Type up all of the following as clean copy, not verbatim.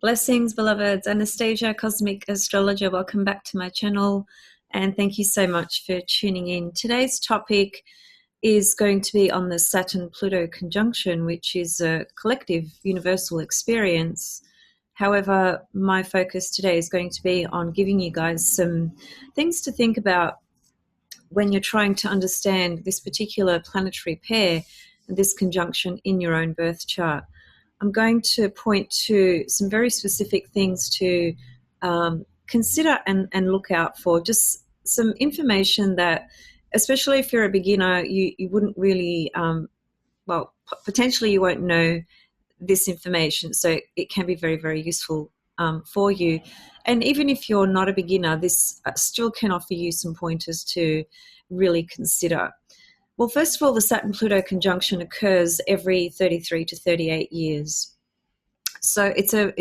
Blessings, beloveds. Anastasia, Cosmic Astrologer. Welcome back to my channel, and thank you so much for tuning in. Today's topic is going to be on the Saturn-Pluto conjunction, which is a collective universal experience. However, my focus today is going to be on giving you guys some things to think about when you're trying to understand this particular planetary pair and this conjunction in your own birth chart. I'm going to point to some very specific things to consider and look out for, just some information that, especially if you're a beginner, you wouldn't really, potentially you won't know this information, so it can be very, very useful for you. And even if you're not a beginner, this still can offer you some pointers to really consider. Well, first of all, the Saturn-Pluto conjunction occurs every 33 to 38 years. So it's a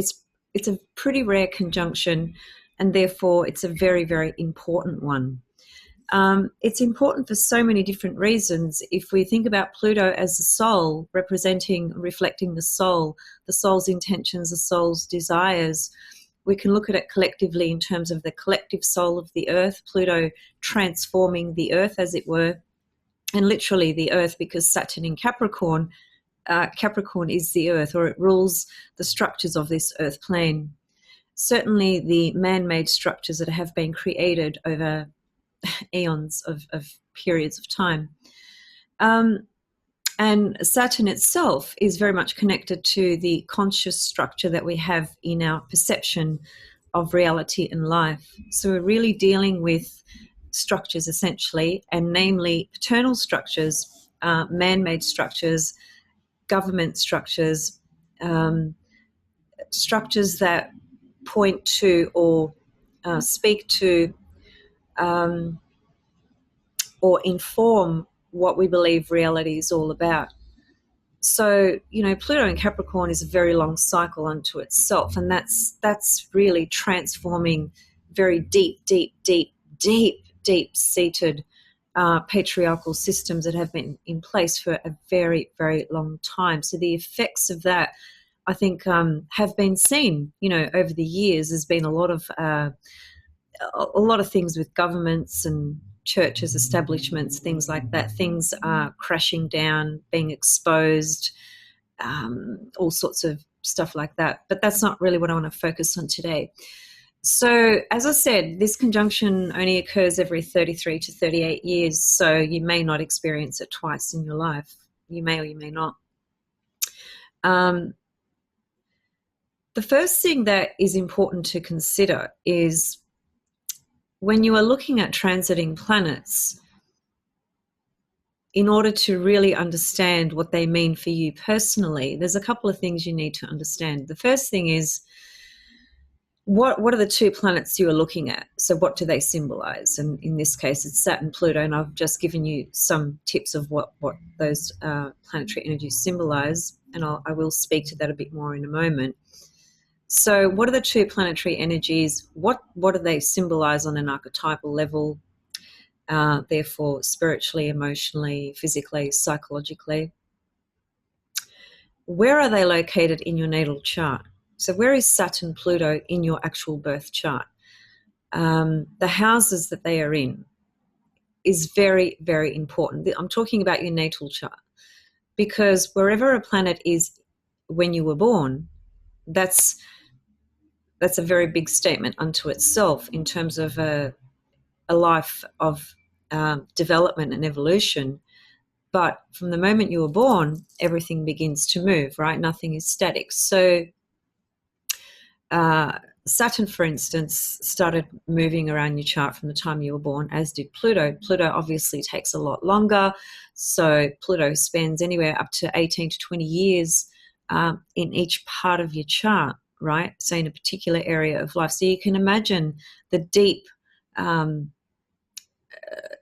pretty rare conjunction, and therefore it's a very, very important one. It's important for so many different reasons. If we think about Pluto as the soul, reflecting the soul's intentions, the soul's desires, we can look at it collectively in terms of the collective soul of the earth, Pluto transforming the earth, as it were, and literally the earth, because Saturn in Capricorn, Capricorn is the earth, or it rules the structures of this earth plane. Certainly the man-made structures that have been created over eons of periods of time. And Saturn itself is very much connected to the conscious structure that we have in our perception of reality and life. So we're really dealing with structures essentially, and namely paternal structures, man-made structures, government structures, structures that point to or speak to or inform what we believe reality is all about. So, Pluto in Capricorn is a very long cycle unto itself, and that's really transforming very deep-seated patriarchal systems that have been in place for a very, very long time. So the effects of that, I think, have been seen, over the years. There's been a lot of things with governments and churches, establishments, things like that. Things are crashing down, being exposed, all sorts of stuff like that. But that's not really what I want to focus on today. So, as I said, this conjunction only occurs every 33 to 38 years, so you may not experience it twice in your life. You may or you may not. The first thing that is important to consider is when you are looking at transiting planets, in order to really understand what they mean for you personally, there's a couple of things you need to understand. The first thing is, what are the two planets you are looking at? So what do they symbolize? And in this case, it's Saturn, Pluto, and I've just given you some tips of what those planetary energies symbolize, and I will speak to that a bit more in a moment. So what are the two planetary energies? What do they symbolize on an archetypal level, therefore spiritually, emotionally, physically, psychologically? Where are they located in your natal chart? So where is Saturn, Pluto in your actual birth chart? The houses that they are in is very, very important. I'm talking about your natal chart, because wherever a planet is when you were born, that's a very big statement unto itself in terms of a life of development and evolution. But from the moment you were born, everything begins to move, right? Nothing is static. So Saturn, for instance, started moving around your chart from the time you were born, as did Pluto. Pluto obviously takes a lot longer. So Pluto spends anywhere up to 18 to 20 years in each part of your chart, right? So in a particular area of life. So you can imagine the deep,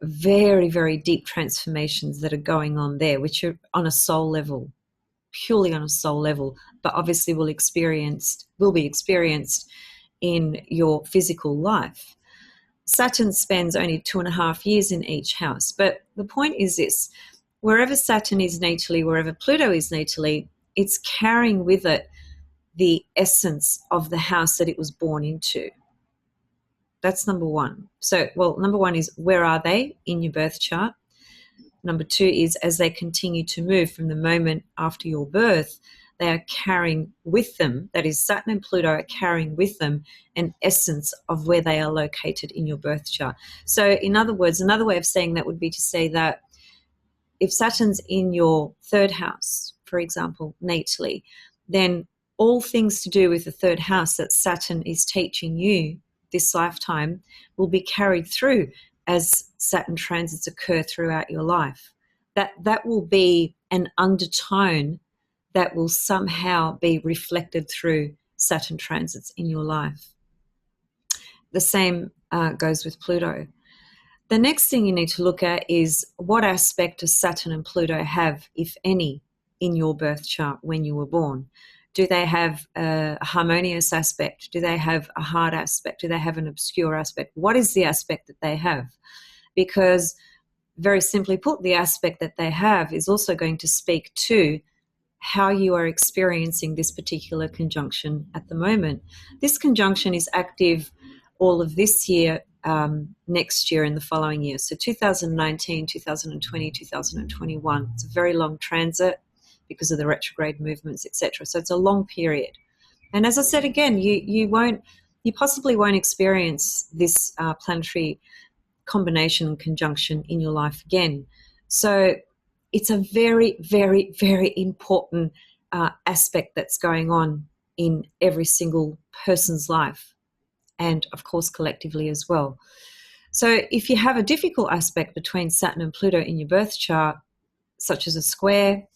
very, very deep transformations that are going on there, which are on a soul level, purely on a soul level, but obviously will be experienced in your physical life. Saturn spends only 2.5 years in each house. But the point is this: wherever Saturn is natally, wherever Pluto is natally, it's carrying with it the essence of the house that it was born into. That's number one. So, well, number one is, where are they in your birth chart? Number two is, as they continue to move from the moment after your birth, they are carrying with them, that is, Saturn and Pluto are carrying with them an essence of where they are located in your birth chart. So in other words, another way of saying that would be to say that if Saturn's in your third house, for example, natally, then all things to do with the third house that Saturn is teaching you this lifetime will be carried through as Saturn transits occur throughout your life. That will be an undertone that will somehow be reflected through Saturn transits in your life. The same goes with Pluto. The next thing you need to look at is, what aspect does Saturn and Pluto have, if any, in your birth chart when you were born? Do they have a harmonious aspect? Do they have a hard aspect? Do they have an obscure aspect? What is the aspect that they have? Because, very simply put, the aspect that they have is also going to speak to how you are experiencing this particular conjunction at the moment. This conjunction is active all of this year, next year and the following year. So 2019, 2020, 2021. It's a very long transit because of the retrograde movements, etc. So it's a long period. And as I said again, you possibly won't experience this planetary combination and conjunction in your life again. So it's a very, very, very important aspect that's going on in every single person's life, and of course collectively as well. So if you have a difficult aspect between Saturn and Pluto in your birth chart, such as a square,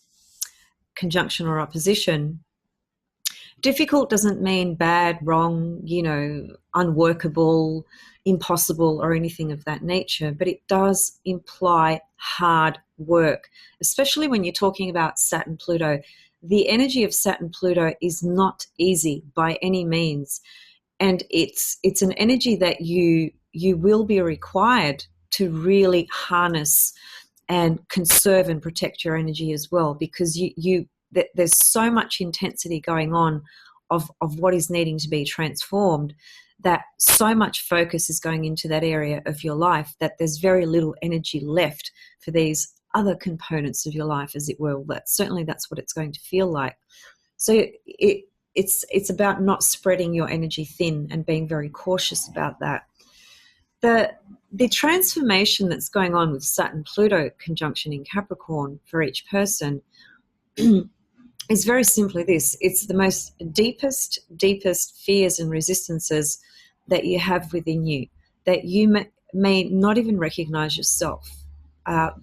conjunction, or opposition, difficult doesn't mean bad, wrong, unworkable, impossible, or anything of that nature, but it does imply hard work, especially when you're talking about Saturn Pluto. The energy of Saturn Pluto is not easy by any means, and it's an energy that you will be required to really harness and conserve and protect your energy as well, because there's so much intensity going on of what is needing to be transformed, that so much focus is going into that area of your life that there's very little energy left for these other components of your life, as it were. That's what it's going to feel like. So it's about not spreading your energy thin and being very cautious about that. The transformation that's going on with Saturn-Pluto conjunction in Capricorn for each person is very simply this. It's the most deepest fears and resistances that you have within you, that you may not even recognize yourself.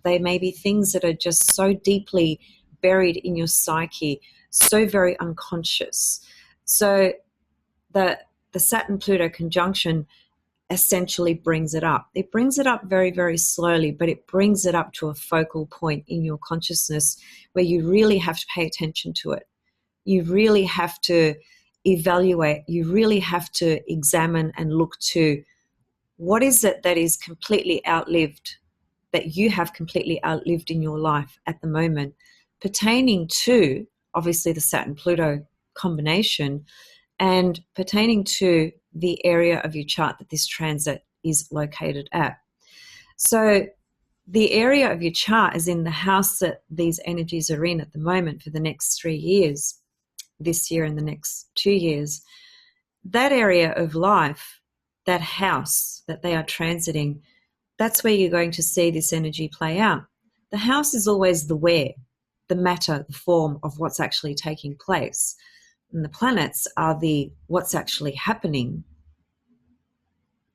They may be things that are just so deeply buried in your psyche, so very unconscious. So the Saturn-Pluto conjunction essentially brings it up. It brings it up very, very slowly, but it brings it up to a focal point in your consciousness where you really have to pay attention to it. You really have to evaluate. You really have to examine and look to, what is it that is completely outlived, that you have completely outlived in your life at the moment, pertaining to, obviously, the Saturn-Pluto combination, and pertaining to the area of your chart that this transit is located at. So the area of your chart is in the house that these energies are in at the moment for the next 3 years, this year and the next 2 years. That area of life, that house that they are transiting, that's where you're going to see this energy play out. The house is always the where, the matter, the form of what's actually taking place. And the planets are the what's actually happening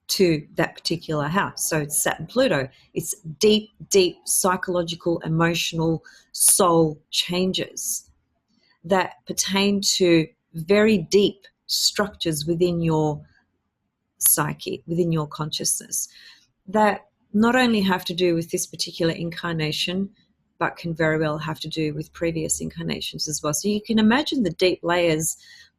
to that particular house. So it's Saturn, Pluto. It's deep, deep psychological, emotional, soul changes that pertain to very deep structures within your psyche, within your consciousness, that not only have to do with this particular incarnation, but can very well have to do with previous incarnations as well. So you can imagine the deep layers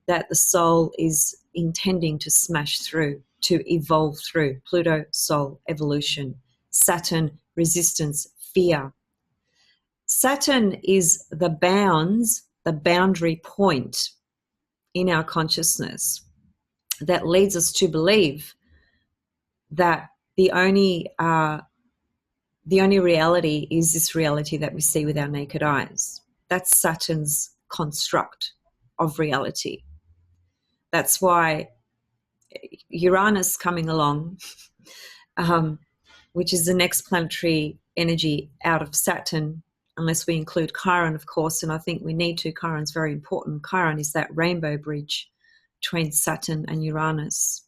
that the soul is intending to smash through, to evolve through. Pluto, soul, evolution. Saturn, resistance, fear. Saturn is the boundary point in our consciousness that leads us to believe that the only reality is this reality that we see with our naked eyes. That's Saturn's construct of reality. That's why Uranus coming along, which is the next planetary energy out of Saturn, unless we include Chiron, of course, and I think we need to. Chiron's very important. Chiron is that rainbow bridge between Saturn and Uranus.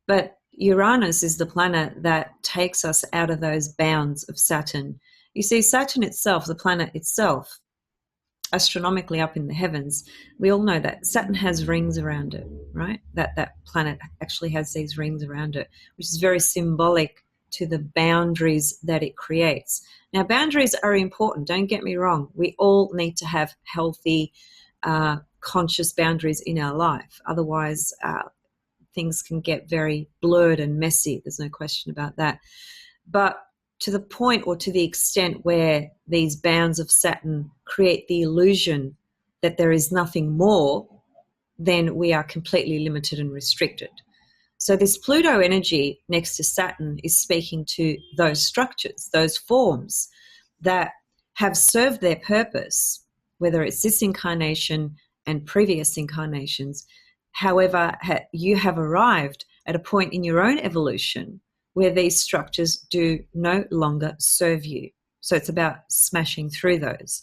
But Uranus is the planet that takes us out of those bounds of Saturn. You see, Saturn itself, the planet itself, astronomically up in the heavens, we all know that Saturn has rings around it, right? That planet actually has these rings around it, which is very symbolic to the boundaries that it creates. Now, boundaries are important, don't get me wrong. We all need to have healthy, conscious boundaries in our life. Otherwise, things can get very blurred and messy. There's no question about that. But to the point or to the extent where these bounds of Saturn create the illusion that there is nothing more, then we are completely limited and restricted. So this Pluto energy next to Saturn is speaking to those structures, those forms that have served their purpose, whether it's this incarnation and previous incarnations. However, you have arrived at a point in your own evolution where these structures do no longer serve you. So it's about smashing through those.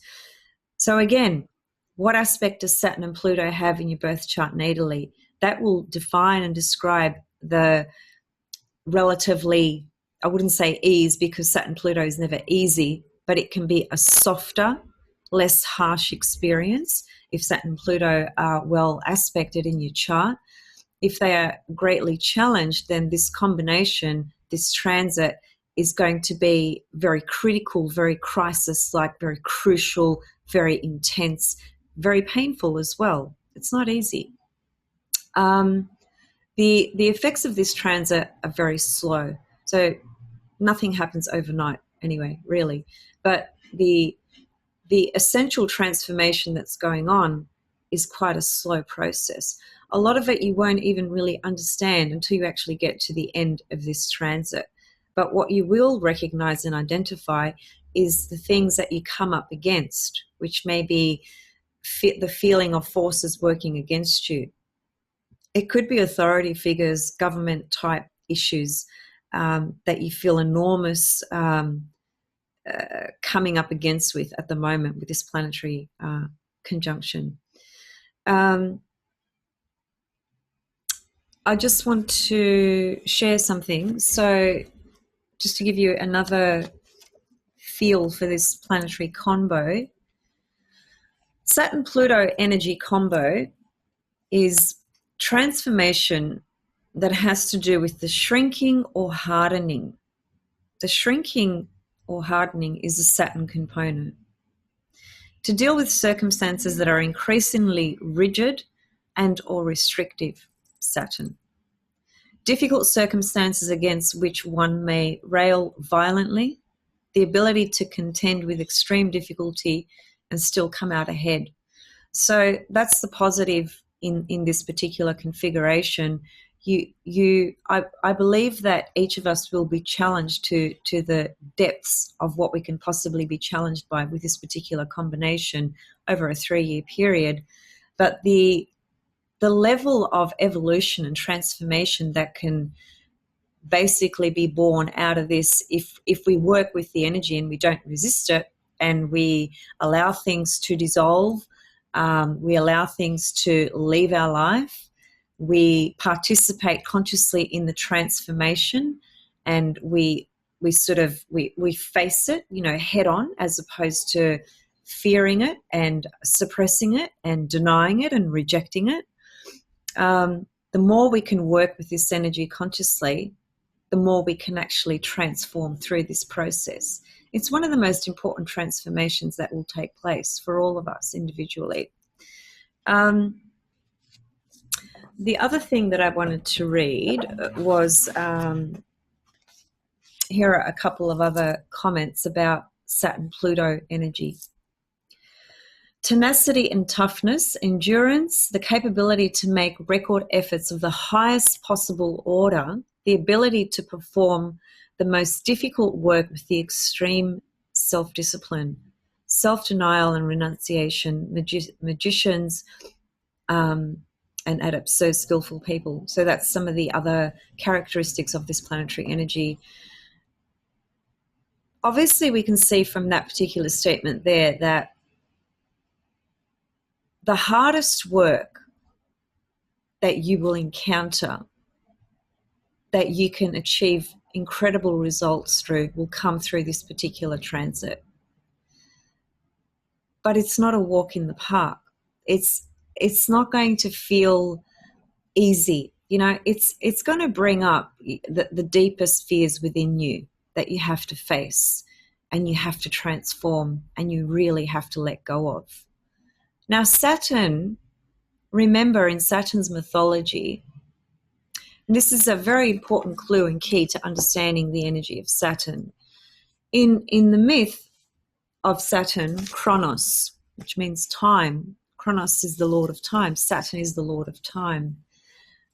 So again, what aspect does Saturn and Pluto have in your birth chart natally? That will define and describe the relatively, I wouldn't say ease, because Saturn Pluto is never easy, but it can be a softer, less harsh experience if Saturn and Pluto are well aspected in your chart. If they are greatly challenged, then this combination, this transit, is going to be very critical, very crisis-like, very crucial, very intense, very painful as well. It's not easy. The effects of this transit are very slow. So nothing happens overnight anyway, really. But the essential transformation that's going on is quite a slow process. A lot of it you won't even really understand until you actually get to the end of this transit. But what you will recognize and identify is the things that you come up against, which may be the feeling of forces working against you. It could be authority figures, government type issues that you feel enormous coming up against with at the moment with this planetary conjunction. I just want to share something. So just to give you another feel for this planetary combo, Saturn-Pluto energy combo is transformation that has to do with the shrinking or hardening. The shrinking or hardening is a Saturn component. To deal with circumstances that are increasingly rigid and or restrictive, Saturn. Difficult circumstances against which one may rail violently, the ability to contend with extreme difficulty and still come out ahead. So that's the positive in this particular configuration. I believe that each of us will be challenged to the depths of what we can possibly be challenged by with this particular combination over a 3-year period. But the level of evolution and transformation that can basically be born out of this, if we work with the energy and we don't resist it and we allow things to dissolve, we allow things to leave our life, we participate consciously in the transformation, and we face it, head on, as opposed to fearing it and suppressing it and denying it and rejecting it. The more we can work with this energy consciously, the more we can actually transform through this process. It's one of the most important transformations that will take place for all of us individually. The other thing that I wanted to read was, here are a couple of other comments about Saturn-Pluto energy. tenacity and toughness, endurance, the capability to make record efforts of the highest possible order, the ability to perform the most difficult work with the extreme self-discipline, self-denial and renunciation, magicians and adepts, so skillful people. So that's some of the other characteristics of this planetary energy. Obviously, we can see from that particular statement there that the hardest work that you will encounter, that you can achieve incredible results through, will come through this particular transit. But it's not a walk in the park. It's not going to feel easy. You know, it's going to bring up the deepest fears within you that you have to face and you have to transform and you really have to let go of. Now, Saturn, remember in Saturn's mythology, and this is a very important clue and key to understanding the energy of Saturn. In the myth of Saturn, Kronos, which means time, Kronos is the lord of time, Saturn is the lord of time,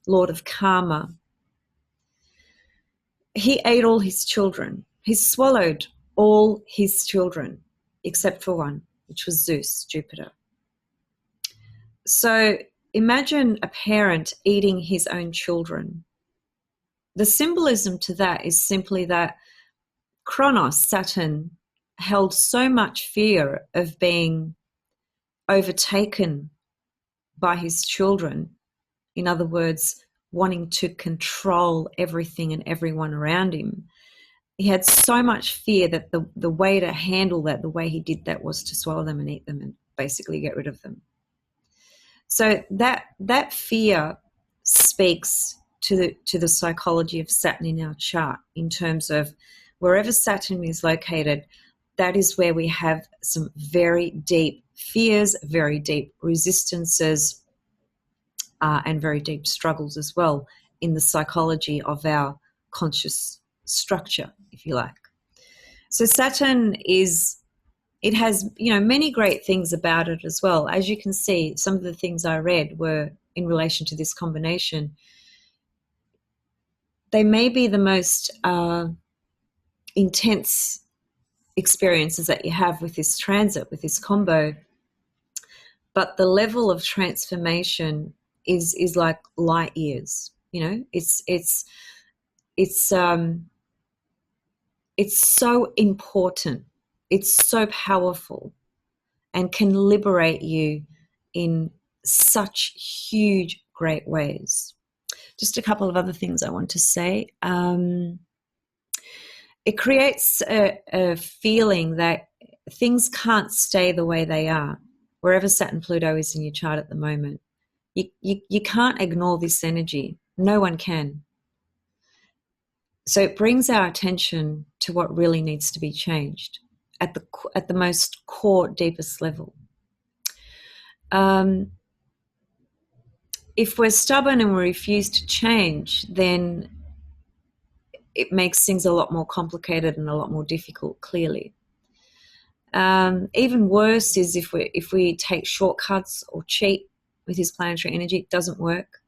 lord of karma. He ate all his children. He swallowed all his children, except for one, which was Zeus, Jupiter. So imagine a parent eating his own children. The symbolism to that is simply that Kronos, Saturn, held so much fear of being overtaken by his children. In other words, wanting to control everything and everyone around him. He had so much fear that the way to handle that, the way he did that, was to swallow them and eat them and basically get rid of them. So that fear speaks to the psychology of Saturn in our chart, in terms of wherever Saturn is located, that is where we have some very deep fears, very deep resistances, and very deep struggles as well in the psychology of our conscious structure, if you like. So Saturn it has, many great things about it as well. As you can see, some of the things I read were in relation to this combination. They may be the most intense experiences that you have with this transit, with this combo, but the level of transformation is like light years. It's so important, it's so powerful, and can liberate you in such huge, great ways. Just a couple of other things I want to say. It creates a feeling that things can't stay the way they are, wherever Saturn Pluto is in your chart at the moment. You can't ignore this energy. No one can. So it brings our attention to what really needs to be changed at the most core, deepest level. If we're stubborn and we refuse to change, then it makes things a lot more complicated and a lot more difficult, clearly. Even worse is if we take shortcuts or cheat with his planetary energy. It doesn't work.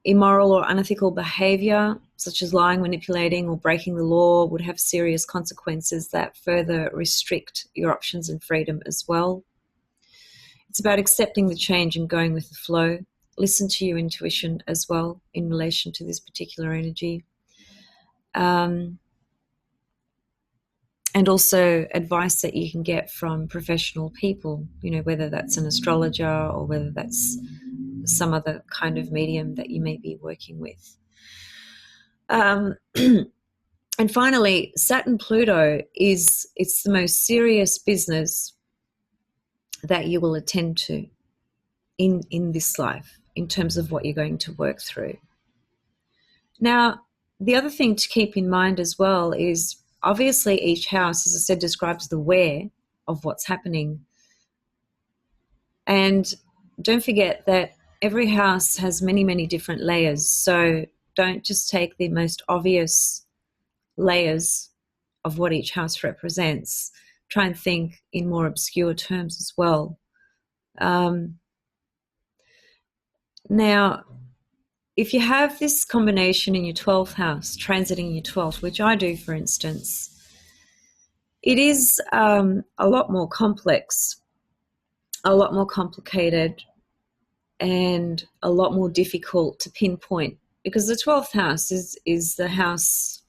Immoral or unethical behavior, such as lying, manipulating, or breaking the law, would have serious consequences that further restrict your options and freedom as well. It's about accepting the change and going with the flow. Listen to your intuition as well in relation to this particular energy. And also advice that you can get from professional people, whether that's an astrologer or whether that's some other kind of medium that you may be working with. And finally, Saturn Pluto it's the most serious business that you will attend to in this life, in terms of what you're going to work through. Now, the other thing to keep in mind as well is, obviously each house, as I said, describes the where of what's happening. And don't forget that every house has many, many different layers. So don't just take the most obvious layers of what each house represents. try and think in more obscure terms as well. Now, if you have this combination in your 12th house, transiting your 12th, which I do, for instance, it is a lot more complex, a lot more complicated, and a lot more difficult to pinpoint, because the 12th house is the house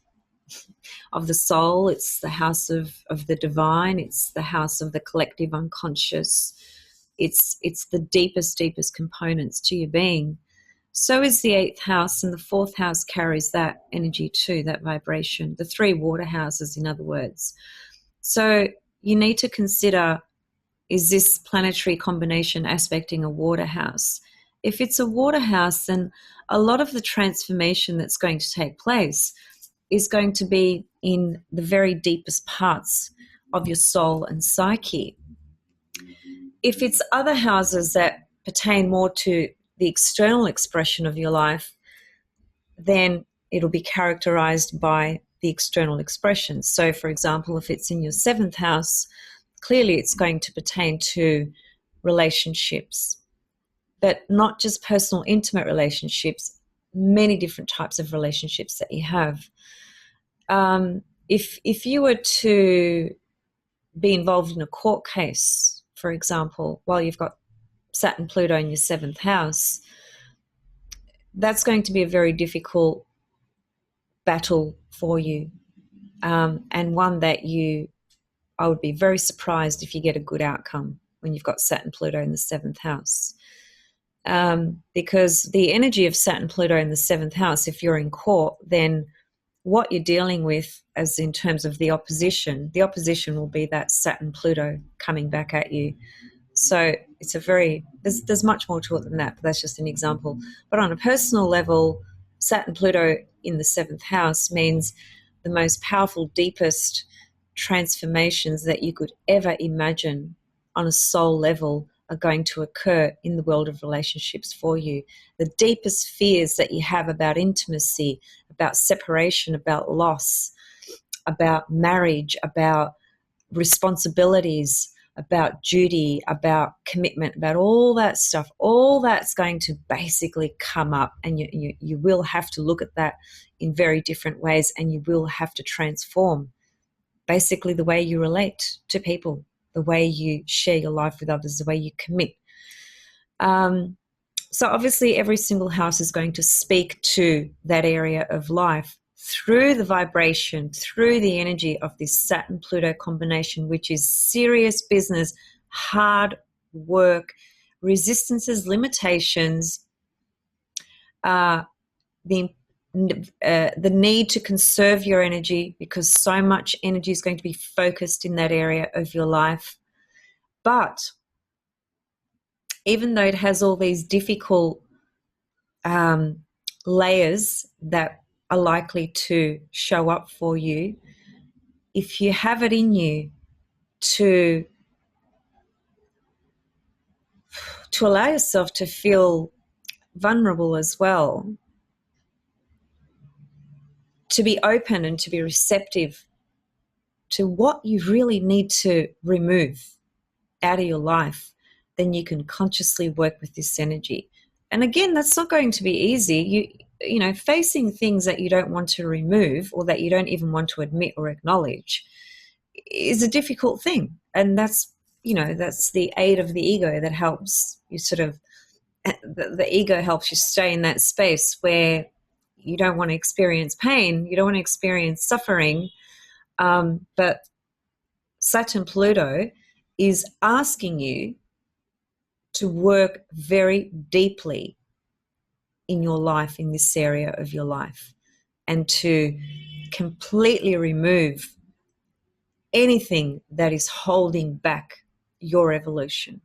of the soul. It's the house of the divine. It's the house of the collective unconscious. It's the deepest components to your being. So is the 8th house, and the 4th house carries that energy too, that vibration. The 3 water houses, in other words. So you need to consider, is this planetary combination aspecting a water house? If it's a water house, then a lot of the transformation that's going to take place is going to be in the very deepest parts of your soul and psyche. If it's other houses that pertain more to the external expression of your life, then it'll be characterized by the external expression. So, for example, if it's in your 7th house, clearly it's going to pertain to relationships, but not just personal, intimate relationships, many different types of relationships that you have. If you were to be involved in a court case, for example, while you've got Saturn, Pluto in your 7th house, that's going to be a very difficult battle for you, and one that I would be very surprised if you get a good outcome when you've got Saturn, Pluto in the 7th house. Because the energy of Saturn, Pluto in the 7th house, if you're in court, then what you're dealing with, as in terms of the opposition will be that Saturn, Pluto coming back at you. So it's there's much more to it than that, but that's just an example. But on a personal level, Saturn, Pluto in the 7th house means the most powerful, deepest transformations that you could ever imagine on a soul level are going to occur in the world of relationships for you. The deepest fears that you have about intimacy, about separation, about loss, about marriage, about responsibilities, about duty, about commitment, about all that stuff, all that's going to basically come up, and you will have to look at that in very different ways, and you will have to transform basically the way you relate to people, the way you share your life with others, the way you commit. So obviously every single house is going to speak to that area of life through the vibration, through the energy of this Saturn-Pluto combination, which is serious business, hard work, resistances, limitations, the need to conserve your energy, because so much energy is going to be focused in that area of your life. But even though it has all these difficult layers that are likely to show up for you, if you have it in you to allow yourself to feel vulnerable as well, to be open and to be receptive to what you really need to remove out of your life, then you can consciously work with this energy. And again, that's not going to be easy. You know, facing things that you don't want to remove, or that you don't even want to admit or acknowledge, is a difficult thing. And that's the aid of the ego that helps you the ego helps you stay in that space where you don't want to experience pain, you don't want to experience suffering. But Saturn Pluto is asking you to work very deeply in your life, in this area of your life, and to completely remove anything that is holding back your evolution.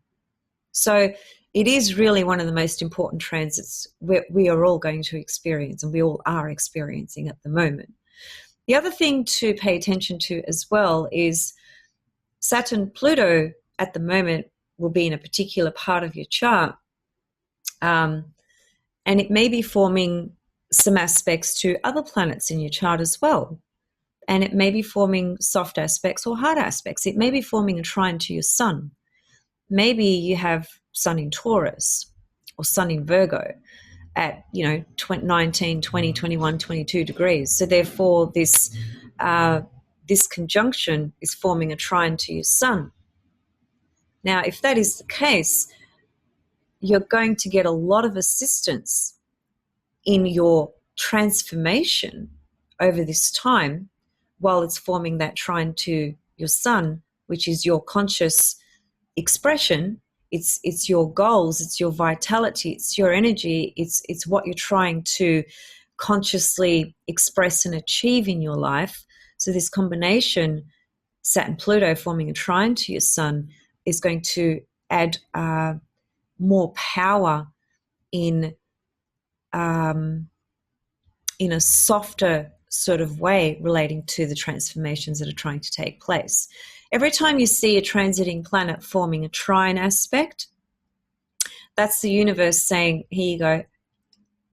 So it is really one of the most important transits we are all going to experience, and we all are experiencing at the moment. The other thing to pay attention to as well is Saturn Pluto at the moment will be in a particular part of your chart, and it may be forming some aspects to other planets in your chart as well. and it may be forming soft aspects or hard aspects. It may be forming a trine to your sun. Maybe you have sun in Taurus or sun in Virgo at 19, 20, 21, 22 degrees. So therefore this conjunction is forming a trine to your sun. Now, if that is the case, you're going to get a lot of assistance in your transformation over this time while it's forming that trine to your sun, which is your conscious expression. It's your goals, it's your vitality, it's your energy, it's what you're trying to consciously express and achieve in your life. So this combination, Saturn Pluto forming a trine to your sun, is going to add more power in a softer sort of way relating to the transformations that are trying to take place. Every time you see a transiting planet forming a trine aspect, that's the universe saying, here you go,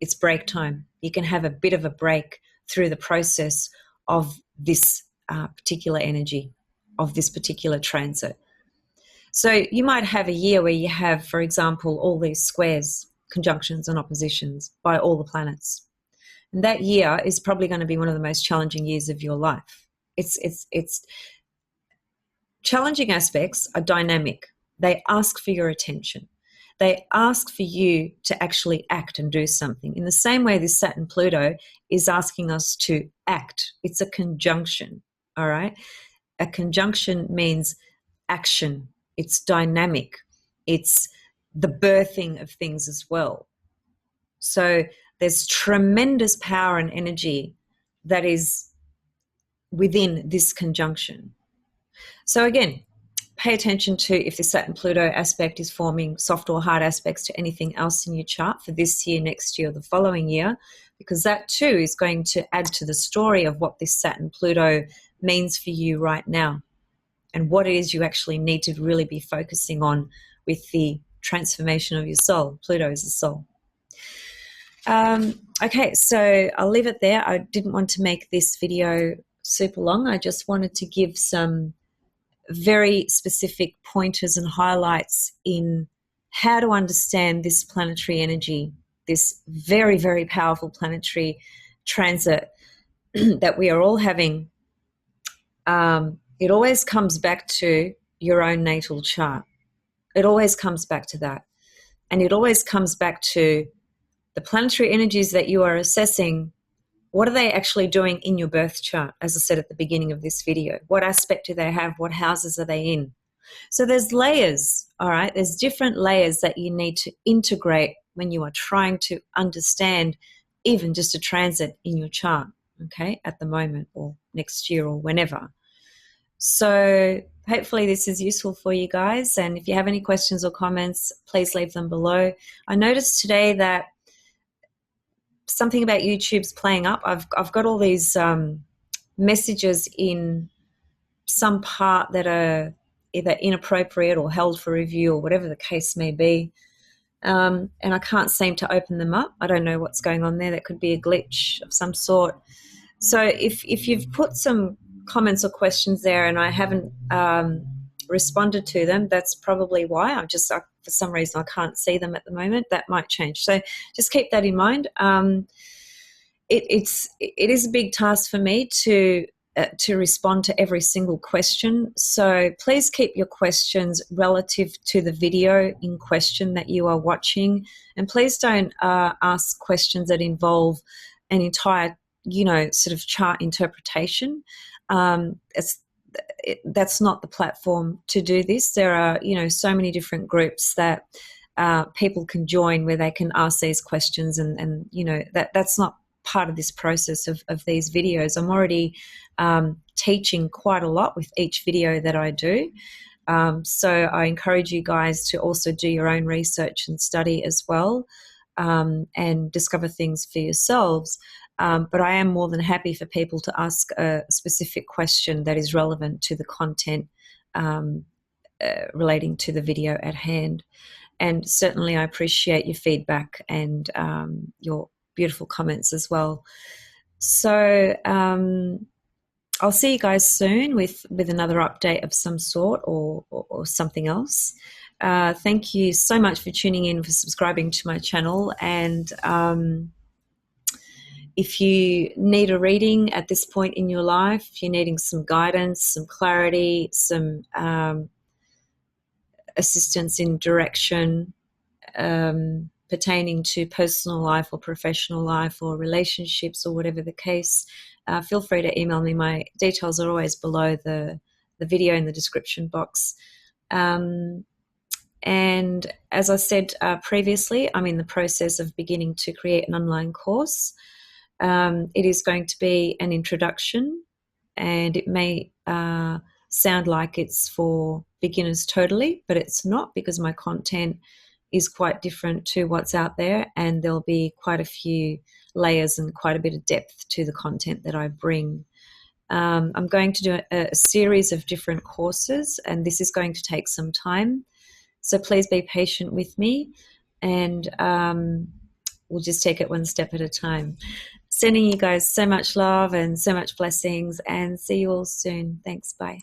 it's break time. You can have a bit of a break through the process of this particular energy, of this particular transit. So you might have a year where you have, for example, all these squares, conjunctions and oppositions by all the planets. And that year is probably going to be one of the most challenging years of your life. It's challenging aspects are dynamic. They ask for your attention. They ask for you to actually act and do something. In the same way this Saturn Pluto is asking us to act. It's a conjunction, all right? A conjunction means action. It's dynamic. It's the birthing of things as well. So there's tremendous power and energy that is within this conjunction. So again, pay attention to if the Saturn-Pluto aspect is forming soft or hard aspects to anything else in your chart for this year, next year, the following year, because that too is going to add to the story of what this Saturn-Pluto means for you right now and what it is you actually need to really be focusing on with the transformation of your soul. Pluto is the soul. Okay, so I'll leave it there. I didn't want to make this video super long. I just wanted to give some very specific pointers and highlights in how to understand this planetary energy, this very, very powerful planetary transit that we are all having. It always comes back to your own natal chart. It always comes back to that. And it always comes back to the planetary energies that you are assessing. What are they actually doing in your birth chart? As I said at the beginning of this video, what aspect do they have? What houses are they in? So there's layers, all right? There's different layers that you need to integrate when you are trying to understand even just a transit in your chart, okay, at the moment or next year or whenever. So hopefully this is useful for you guys. And if you have any questions or comments, please leave them below. I noticed today that something about YouTube's playing up. I've got all these messages in some part that are either inappropriate or held for review or whatever the case may be. And I can't seem to open them up. I don't know what's going on there. That could be a glitch of some sort. So if you've put some comments or questions there and I haven't responded to them, that's probably why. For some reason I can't see them at the moment. That might change. So just keep that in mind. It is a big task for me to respond to every single question. So please keep your questions relative to the video in question that you are watching, and please don't ask questions that involve an entire, sort of chart interpretation. That's not the platform to do this. There are, so many different groups that people can join where they can ask these questions, and that's not part of this process of these videos. I'm already teaching quite a lot with each video that I do. So I encourage you guys to also do your own research and study as well, and discover things for yourselves. But I am more than happy for people to ask a specific question that is relevant to the content relating to the video at hand. And certainly I appreciate your feedback and your beautiful comments as well. So I'll see you guys soon with another update of some sort, or something else. Thank you so much for tuning in, for subscribing to my channel. And if you need a reading at this point in your life, if you're needing some guidance, some clarity, some assistance in direction pertaining to personal life or professional life or relationships or whatever the case, feel free to email me. My details are always below the video in the description box. And as I said previously, I'm in the process of beginning to create an online course. It is going to be an introduction, and it may sound like it's for beginners totally, but it's not, because my content is quite different to what's out there, and there'll be quite a few layers and quite a bit of depth to the content that I bring. I'm going to do a series of different courses, and this is going to take some time. So please be patient with me, and we'll just take it one step at a time. Sending you guys so much love and so much blessings, and see you all soon. Thanks. Bye.